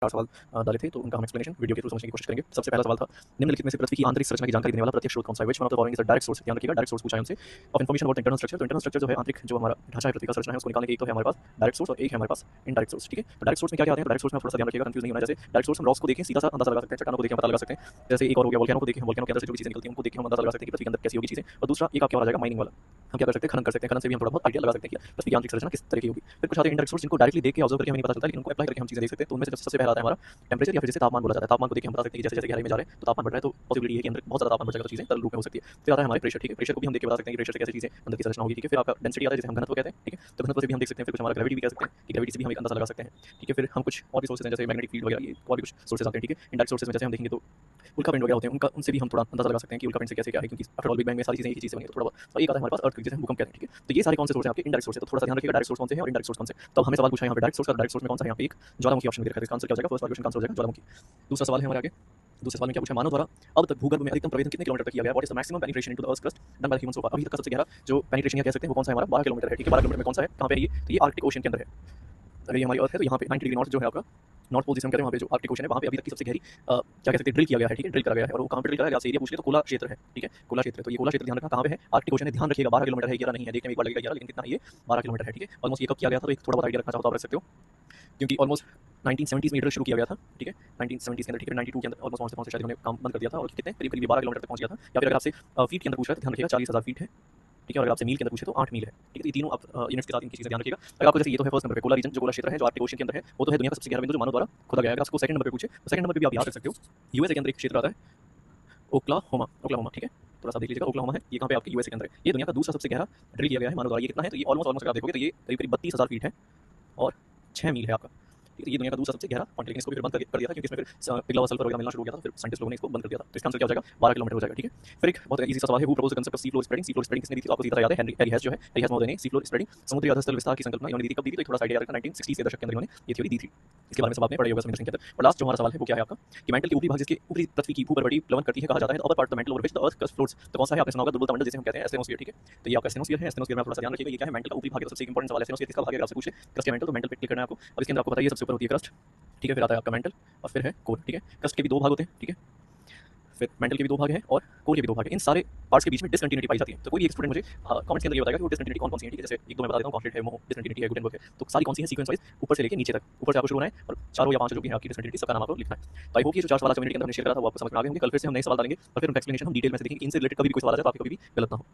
4 सवाल डाले थे, तो उनका हम एक्सप्लेनेशन वीडियो के थ्रू समझने की कोशिश करेंगे। सबसे पहला सवाल था, निम्नलिखित में से पृथ्वी की आंतरिक संरचना की जानकारी देने वाला प्रत्यक्ष स्रोत कौन सा है? Which one of the following is a direct source? ध्यान रखिएगा, डायरेक्ट सोर्स पूछा है हमसे। Of information about internal structure, तो इंटरनल स्ट्रक्चर जो है आंतरिक जो हमारा ढांचा है पृथ्वी का संरचना है, उसको निकालने के एक तो है हमारे पास डायरेक्ट सोर्स और एक है हमारे पास इनडायरेक्ट सोर्स। ठीक है, तो डायरेक्ट सोर्स में क्या-क्या आते हैं? डायरेक्ट सोर्स में आप थोड़ा सा ध्यान रखिएगा, कंफ्यूज नहीं होना। जैसे डायरेक्ट सोर्स हम रॉक्स को देखें सीधा सा अंदाजा लगा सकते हैं, चट्टानों को देखें पता लगा सकते हैं। जैसे एक और हो गया वोल्केनो को देखें, वोल्केनो के अंदर से जो भी चीजें निकलती हैं उनको देख के हम अंदाजा लगा सकते हैं कि पृथ्वी के अंदर कैसी होगी चीजें। और दूसरा एक आपके और आ जाएगा माइनिंग वाला, हम क्या कर सकते हैं? खनन कर सकते हैं, खनन से भी हम थोड़ा बहुत आइडिया लगा सकते हैं कि पृथ्वी की आंतरिक संरचना किस तरह की होगी। फिर कुछ आते हैं इनडायरेक्ट सोर्स, जिनको डायरेक्टली देख के ऑब्जर्व करके हमें नहीं पता चलता, लेकिन उनको अप्लाई करके हम चीजें देख सकते हैं। तो उनमें से सबसे पहला आता है हमारा टेंपरेचर, या फिर जिसे तापमान बोला जाता है। तापमान को देख के हम बता सकते हैं कि जैसे जैसे गहराई में जा रहे हैं तो तापमान बढ़ रहा है, तो पॉसिबिलिटी है कि अंदर बहुत ज्यादा तापमान बढ़ जाएगा, तो चीजें तरल रूप में हो सकती है। फिर आता है हमारे प्रेशर। ठीक है, प्रेशर को भी हम देख के बता सकते हैं कि प्रेशर से कैसे चीजें अंदर की संरचना होगी। ठीक है, फिर आपका डेंसिटी आता है, जिसे हम घनत्व कहते हैं। ठीक है, तो घनत्व से भी हम देख सकते हैं। फिर कुछ हमारा ग्रेविटी भी कह सकते हैं कि ग्रेविटी से भी हम एक अंदाजा लगा सकते हैं। ठीक है, फिर हम कुछ और भी सोर्सेज हैं जैसे मैग्नेटिक फील्ड वगैरह, ये और भी कुछ सोर्सेज आते हैं। ठीक है, इनडायरेक्ट सोर्सेज में जैसे हम देखेंगे तो उल्कापिंड वगैरह होते हैं, उनका उनसे भी हम थोड़ा अंदाजा लगा सकते हैं कि उल्कापिंड से कैसे क्या है, क्योंकि आफ्टर ऑल बिग बैंग में सारी चीजें एक ही चीज से बनी है, तो थोड़ा बहुत। तो एक आता है हमारे पास अर्थक्वेक, जिसे हम भूकंप कहते हैं। ठीक है, तो ये सारे कौन से सोर्स हैं आपके? इनडायरेक्ट सोर्स है। तो थोड़ा सा ध्यान रखिएगा डायरेक्ट सोर्स कौन से हैं और इनडायरेक्ट सोर्स कौन से। तो हमें सवाल पूछा है यहाँ पे डायरेक्ट सोर्स का, डायरेक्ट सोर्स में कौन सा है? यहाँ पे एक ज्वालामुखी ऑप्शन में दे रखा है, इसका आंसर क्या हो जाएगा? फर्स्ट क्वेश्चन का आंसर हो जाएगा ज्वालामुखी। दूसरा सवाल है हमारे आगे, दूसरे सवाल में क्या पूछा है? मानव द्वारा अब तक भूगर्भ में अधिकतम प्रवेदन कितने किलोमीटर तक किया गया? What is the maximum penetration into the earth crust done by humans so far? अभी तक का सबसे गहरा जो पेनिट्रेशन कह सकते हैं वो कौन सा है? हमारा 12 किलोमीटर है। ठीक है, 12 किलोमीटर में कौन सा है? कहाँ पे है ये? तो ये आर्कटिक ओशन के अंदर है। अगर ये हमारी अर्थ है तो यहाँ पे 90 डिग्री नॉर्थ जो है आपका नॉर्थ पोल जिसे हम कहते हैं, वहाँ पे जो आर्कटिक ओशन है वहाँ पे अभी तक की सबसे गहरी क्या कह सकते हैं ड्रिल किया गया है। ठीक है, ड्रिल करा गया है। और वो कहाँ पे ड्रिल करा गया? आपसे एरिया पूछ ले तो कोला क्षेत्र है। ठीक है, कोला क्षेत्र। तो ये कोला क्षेत्र ध्यान रखना कहाँ पे है? आर्कटिक ओशन है। ध्यान रखिएगा 12 किलोमीटर है, 11 नहीं है, देखने में एक बार लगेगा 11, लेकिन कितना है ये? 12 किलोमीटर है। ठीक है, ऑलमोस्ट ये कब किया गया था? तो एक थोड़ा बहुत आइडिया रखना चाहो तो आप रख सकते हो, क्योंकि ऑलमोस्ट 1970s में ड्रिल शुरू किया गया था। ठीक है, 1970s के अंदर। ठीक है, 92 के अंदर ऑलमोस्ट पहुंचते शायद उन्होंने काम बंद कर दिया था, और कितने करीब करीब 12 किलोमीटर तक पहुंच गया था। या फिर अगर आपसे फीट के अंदर पूछ रहा है तो ध्यान रखिएगा 40,000 फीट है। ठीक है, और अगर आपसे मील के अंदर पूछे तो 8 मील है। ठीक है, तो ये तीनों आप यूनिट्स के साथ इनकी चीजें ध्यान रखिएगा। अगर आपको जैसे ये तो है फर्स्ट नंबर पे कोला रीजन, जो कोला क्षेत्र है, जो आर्कटिक ओशन के अंदर है, वो तो है दुनिया का सबसे गहरा बिंदु जो मानव द्वारा खोदा गया है। अगर आपको सेकंड नंबर पे पूछे तो सेकंड नंबर पे भी आप याद रख सकते हो, यूएसए के अंदर एक क्षेत्र आता है ओक्लाहोमा, ओक्लाहोमा। ठीक है, थोड़ा सा देख लीजिएगा ओक्लाहोमा है, ये कहाँ पे आपके यूएसए के अंदर है। ये दुनिया का दूसरा सबसे गहरा ड्रिल किया गया है मानव द्वारा। ये कितना है? तो ये ऑलमोस्ट अगर आप देखोगे तो ये करीब करीब 32,000 फीट है और 6 मील है आपका। ठीक है, ये दुनिया का दूसरा सबसे गहरा पॉइंट, लेकिन इसको भी फिर बंद कर दिया था, क्योंकि इसमें फिर पिघला हुआ सल्फर वगैरह मिलना शुरू हो गया था, फिर साइंटिस्ट लोगों ने इसको बंद कर दिया था। तो इसका आंसर क्या हो जाएगा? 12 किलोमीटर हो जाएगा। ठीक है, फिर एक बहुत इजी सा सवाल है, who proposed the concept of sea floor spreading? Sea floor spreading किसने दी थी? तो आपको सीधा याद है, हैरी हैस जो है, हैरी हैस महोदय ने सी फ्लोर स्प्रेडिंग, समुद्री अधस्तल विस्तार की संकल्पना इन्होंने दी थी। कब दी थी? तो थोड़ा सा आइडिया रखना, 1960 के दशक के अंदर इन्होंने ये थ्योरी दी थी। इसके बारे में सब आपने पढ़े होगा समीर सिंह के अंदर। और लास्ट जो हमारा सवाल है वो क्या है आपका, कि मेंटल के ऊपरी भाग जिसके ऊपरी पृथ्वी की भूपर्वती प्लवन करती है कहा जाता है, upper part the mental over which the earth crust floats. तो कौन सा है? आपने सुना होगा दुर्बलता मंडल जिसे हम कहते हैं एस्टेनोस्फीयर। ठीक है, तो ये आपका एस्टेनोस्फीयर है। एस्टेनोस्फीयर में आप थोड़ा सा ध्यान रखिएगा, ये क्या है? मेंटल का ऊपरी भाग है। सबसे इंपॉर्टेंट सवाल है एस्टेनोस्फीयर किसका भाग है? अगर आपसे पूछे क्रस्ट या मेंटल, तो मेंटल पे क्लिक करना है आपको। और इसके अंदर आपको पता है ये सबसे ऊपर होती है क्रस्ट। ठीक है, फिर आता है आपका मेंटल और फिर है कोर। ठीक है, क्रस्ट के भी दो भाग होते हैं। ठीक है, फिर मेंटल के भी दो भाग हैं और कोर के भी दो भाग हैं। इन सारे पार्ट्स के बीच में डिसकंटिन्यूटी पाई जाती है। तो कोई भी एक स्टूडेंट मुझे कमेंट्स के अंदर ये बताएगा कि वो डिसकंटिन्यूटी कौन कौन सी है। ठीक है, जैसे एक दो मैं बता देता हूँ, कॉन्फ्लिक्ट है, मोह, डिसकंटिन्यूटी है, गुटेनबर्ग है। तो सारी कौन सी है सीक्वेंस वाइज ऊपर से लेके नीचे तक, ऊपर से आपको शुरू होना है और चारों या पांचों जो भी है आपकी डिसकंटिन्यूटी सबका नाम आपको लिखना है। तो आई होप ये जो चार सवाल कम्युनिटी के अंदर हमने शेयर करा था वो आपको समझ में आ गए होंगे। कल फिर से हम नए सवाल डालेंगे और फिर हम एक्सप्लेनेशन हम डिटेल में से देखेंगे कि इनसे रिलेटेड कभी भी कोई सवाल आ जाए तो आपको कभी भी गलत ना हो।